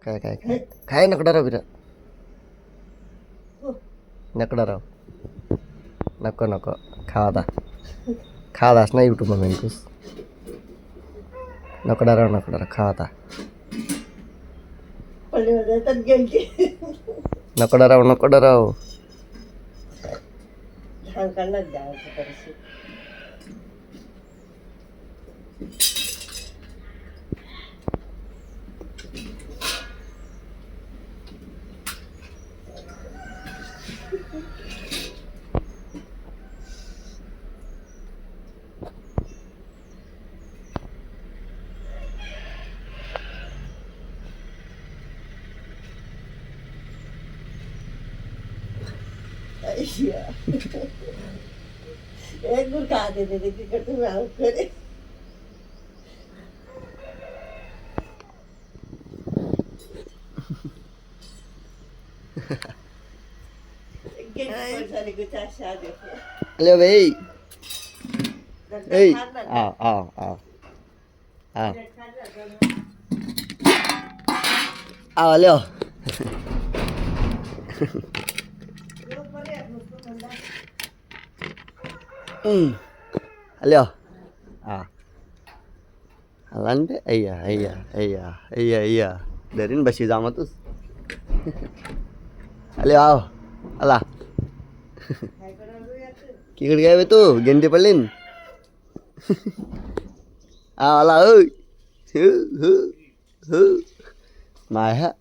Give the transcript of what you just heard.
काय काय नकडा राव विराट नकडा राव नको नको खावा खावादास ना यूट्यूब में कुछ नकडा राव खावा नकडा राव एक गुड़ खा देते थे कि तुम आउट करे हेलो भाई ए आओ hello hello Alan deh, iya. Darin basi sama tuh. Halo, alah. Kikir gaya tuh, ganti pelin. Alah, Maya.